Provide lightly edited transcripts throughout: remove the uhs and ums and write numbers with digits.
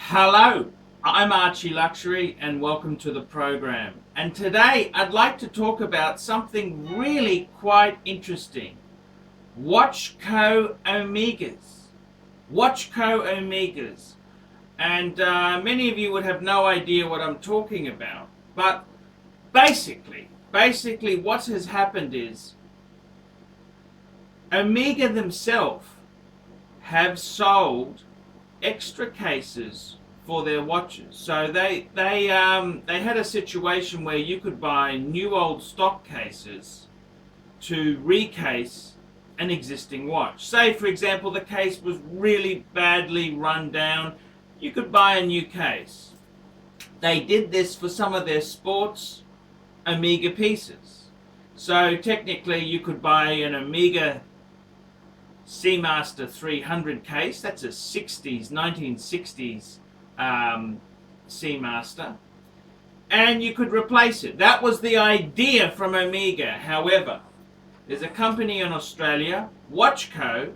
Hello, I'm ArchieLuxury and welcome to the program. And today I'd like to talk about something really quite interesting. WatchCo Omegas. WatchCo Omegas. And many of you would have no idea what I'm talking about. But basically what has happened is Omega themselves have sold extra cases for their watches. So they had a situation where you could buy new old stock cases to recase an existing watch. Say for example the case was really badly run down, you could buy a new case. They did this for some of their sports Omega pieces. So technically you could buy an Omega Seamaster 300 case. That's a 1960s Seamaster, and you could replace it. That was the idea from Omega. However, there's a company in Australia, WatchCo,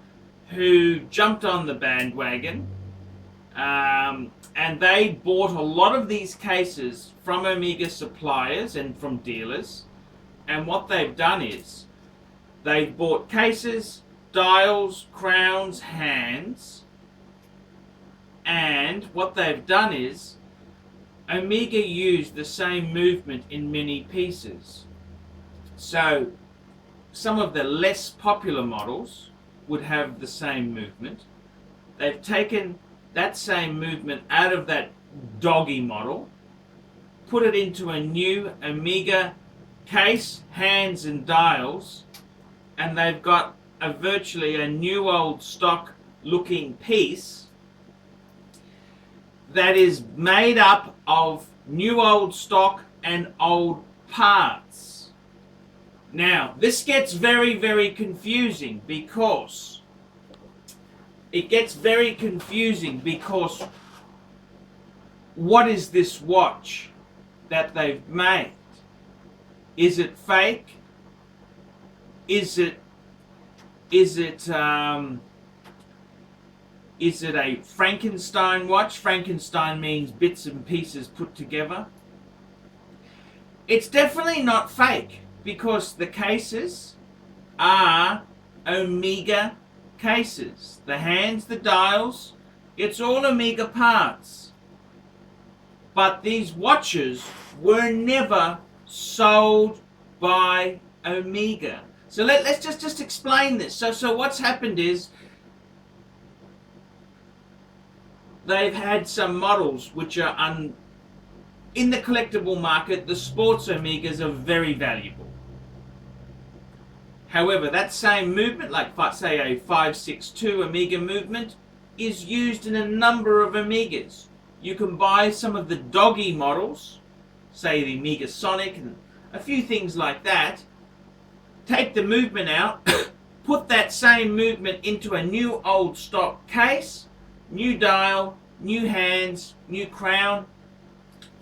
who jumped on the bandwagon, and they bought a lot of these cases from Omega suppliers and from dealers. And what they've done is they've bought cases, dials, crowns, hands, and what they've done is Omega used the same movement in many pieces. So some of the less popular models would have the same movement. They've taken that same movement out of that doggy model, put it into a new Omega case, hands and dials, and they've got virtually a new old stock looking piece that is made up of new old stock and old parts. Now this gets very confusing because what is this watch that they've made? Is it fake? Is it a Frankenstein watch? Frankenstein means bits and pieces put together. It's definitely not fake because the cases are Omega cases. The hands, the dials, it's all Omega parts. But these watches were never sold by Omega. So let's just explain this. So what's happened is they've had some models which are in the collectible market. The sports Omegas are very valuable. However, that same movement, like say a 562 Omega movement, is used in a number of Omegas. You can buy some of the doggy models, say the Omega Sonic and a few things like that. Take the movement out, put that same movement into a new old stock case, new dial, new hands, new crown,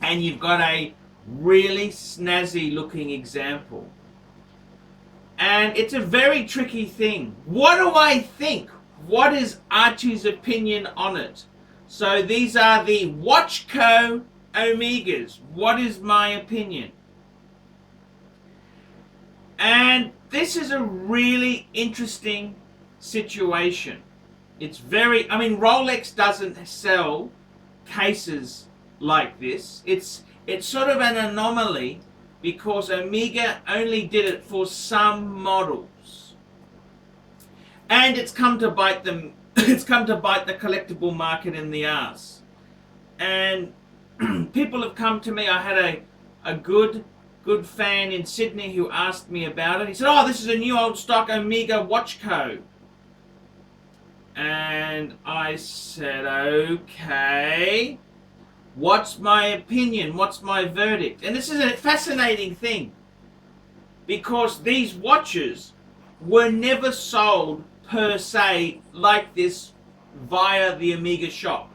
and you've got a really snazzy looking example. And it's a very tricky thing. What do I think? What is Archie's opinion on it? So these are the WatchCo Omegas. What is my opinion? And this is a really interesting situation. It's Rolex doesn't sell cases like this. It's sort of an anomaly because Omega only did it for some models. And it's come to bite them. It's come to bite the collectible market in the ass. And people have come to me. I had a good fan in Sydney who asked me about it. He said, "Oh, this is a new old stock Omega WatchCo." And I said, okay, what's my opinion? What's my verdict? And this is a fascinating thing because these watches were never sold per se like this via the Omega shop.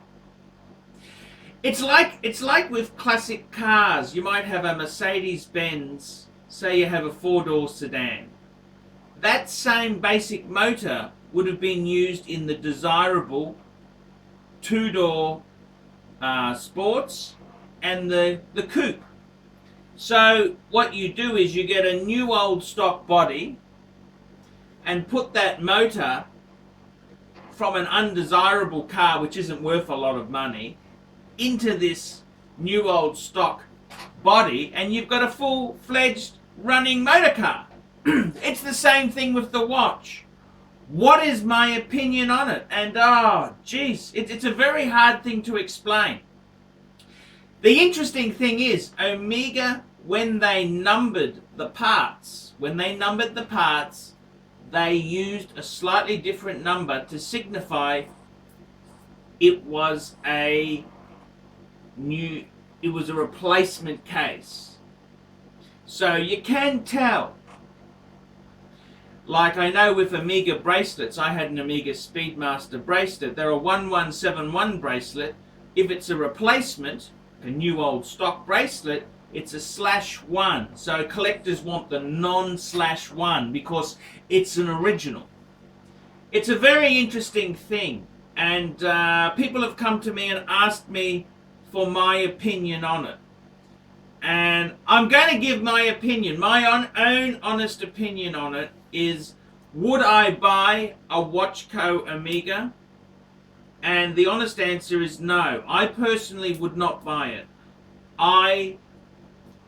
It's like with classic cars. You might have a Mercedes-Benz, say you have a 4-door sedan. That same basic motor would have been used in the desirable 2-door Sports and the Coupe. So what you do is you get a new old stock body and put that motor from an undesirable car, which isn't worth a lot of money, into this new old stock body, and you've got a full-fledged running motor car. It's the same thing with the watch. What is my opinion on it? And oh geez, it's a very hard thing to explain. The interesting thing is, Omega, when they numbered the parts, they used a slightly different number to signify it was a replacement case. So you can tell. Like I know with Omega bracelets, I had an Omega Speedmaster bracelet. They're a 1171 bracelet. If it's a replacement, a new old stock bracelet, it's a /1. So collectors want the non/1 because it's an original. It's a very interesting thing, and people have come to me and asked me for my opinion on it. And I'm going to give my opinion. My own honest opinion on it is, would I buy a WatchCo Omega? And the honest answer is no. I personally would not buy it. I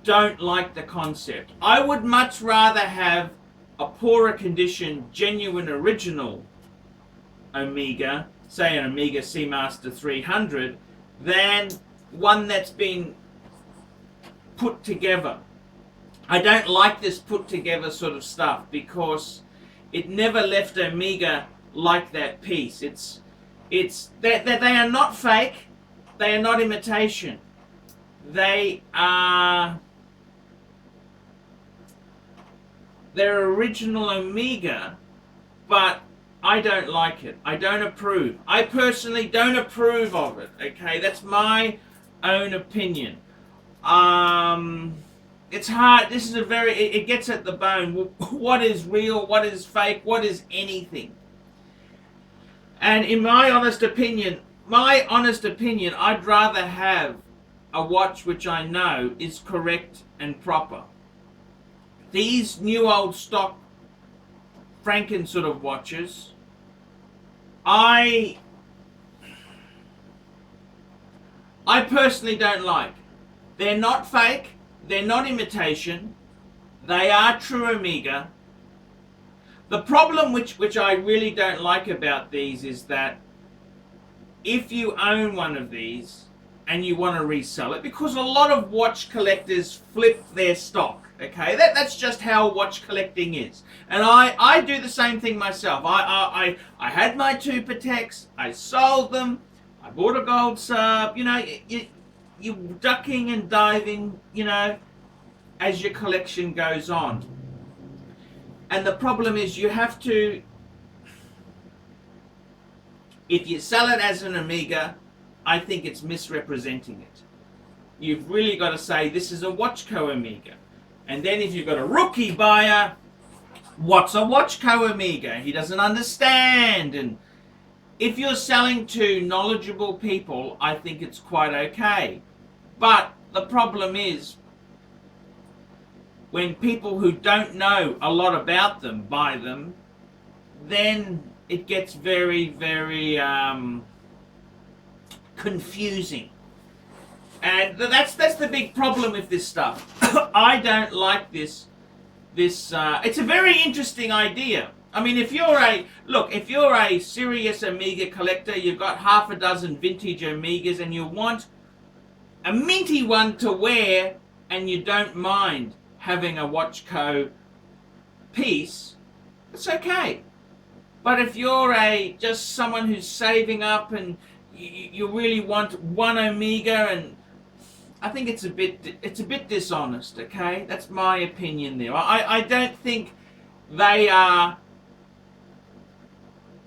don't like the concept. I would much rather have a poorer condition, genuine original Omega, say an Omega Seamaster 300, than one that's been put together. I don't like this put together sort of stuff because it never left Omega like that piece. They are not fake. They are not imitation. They're original Omega, but I don't like it. I don't approve. I personally don't approve of it. Okay, that's my own opinion. It's hard. This is it gets at the bone. What is real? What is fake? What is anything? And in my honest opinion, I'd rather have a watch which I know is correct and proper. These new old stock Franken sort of watches, I personally don't like. They're not fake, they're not imitation, they are true Omega. The problem which I really don't like about these is that if you own one of these and you want to resell it, because a lot of watch collectors flip their stock, okay? That's just how watch collecting is. And I do the same thing myself. I had my two Pateks, I sold them, I bought a gold sub, you know, you're ducking and diving, you know, as your collection goes on. And the problem is you have to, if you sell it as an Omega, I think it's misrepresenting it. You've really got to say this is a WatchCo Omega. And then if you've got a rookie buyer, what's a WatchCo Omega? He doesn't understand. And if you're selling to knowledgeable people, I think it's quite okay. But the problem is, when people who don't know a lot about them buy them, then it gets very, very confusing. And that's the big problem with this stuff. I don't like this. It's a very interesting idea. I mean, if you're a serious Omega collector, you've got half a dozen vintage Omegas and you want a minty one to wear and you don't mind having a WatchCo piece, it's okay. But if you're just someone who's saving up and you really want one Omega, and I think it's a bit dishonest, okay? That's my opinion there. I don't think they are.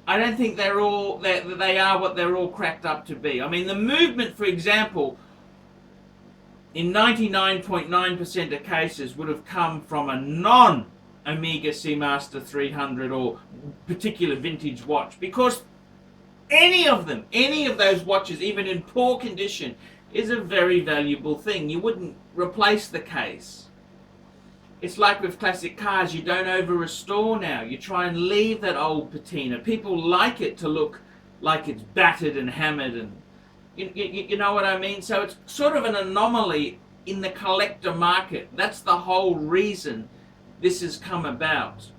I don't think they are what they're all cracked up to be. I mean, the movement, for example, in 99.9% of cases would have come from a non-Omega Seamaster 300 or particular vintage watch, because any of them, any of those watches, even in poor condition, is a very valuable thing. You wouldn't replace the case. It's like with classic cars, you don't over-restore now. You try and leave that old patina. People like it to look like it's battered and hammered, and you know what I mean? So it's sort of an anomaly in the collector market. That's the whole reason this has come about.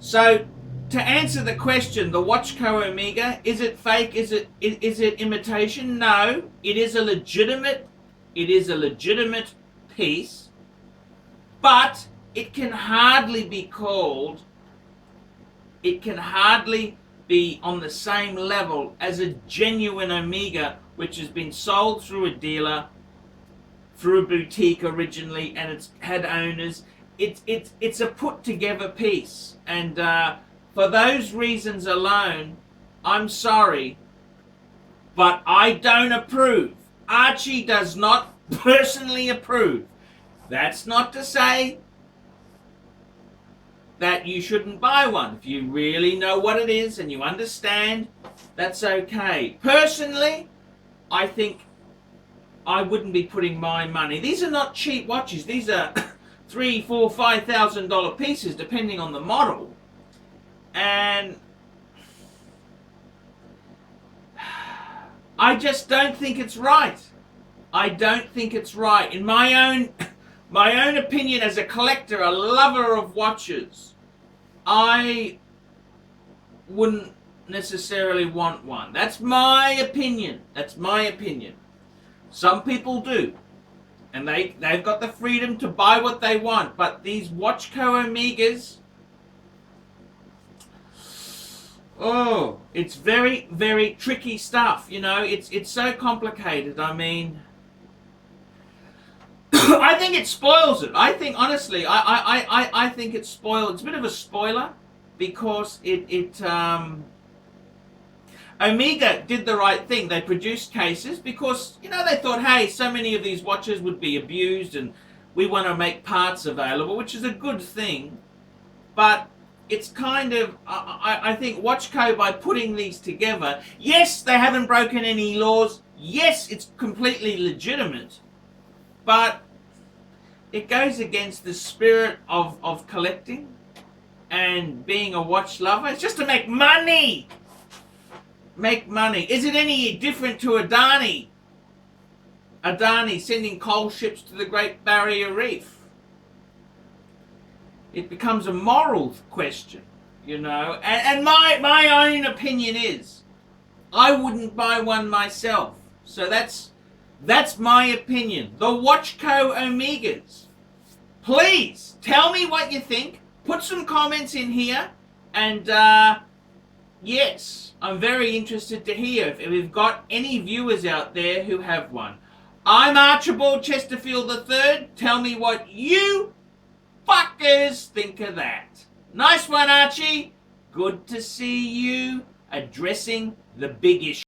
So to answer the question, the WatchCo Omega, is it fake? Is it imitation? No, it is a legitimate piece, but it can hardly be on the same level as a genuine Omega, which has been sold through a dealer, through a boutique originally, and it's had owners. It's a put together piece, and for those reasons alone, I'm sorry, but I don't approve. Archie does not personally approve. That's not to say that you shouldn't buy one. If you really know what it is and you understand, that's okay. Personally, I think I wouldn't be putting my money. These are not cheap watches. These are $3,000, $4,000, $5,000 pieces, depending on the model. And I just don't think it's right. I don't think it's right. In my own opinion, as a collector, a lover of watches, I wouldn't necessarily want one. That's my opinion. That's my opinion. Some people do, and they've got the freedom to buy what they want. But these WatchCo Omegas, oh, it's very, very tricky stuff. You know, it's so complicated. I mean, I think it spoils it. I think, honestly, I think it's spoiled. It's a bit of a spoiler, because Omega did the right thing. They produced cases because, you know, they thought, hey, so many of these watches would be abused and we want to make parts available, which is a good thing. But it's kind of, I think WatchCo, by putting these together, yes, they haven't broken any laws. Yes, it's completely legitimate. But it goes against the spirit of collecting and being a watch lover. It's just to make money. Make money. Is it any different to Adani? Adani sending coal ships to the Great Barrier Reef? It becomes a moral question, you know. And my own opinion is, I wouldn't buy one myself. So that's my opinion. The WatchCo Omegas. Please tell me what you think. Put some comments in here, and yes, I'm very interested to hear if we've got any viewers out there who have one. I'm Archibald Chesterfield III. Tell me what you fuckers think of that. Nice one, Archie. Good to see you addressing the big issue.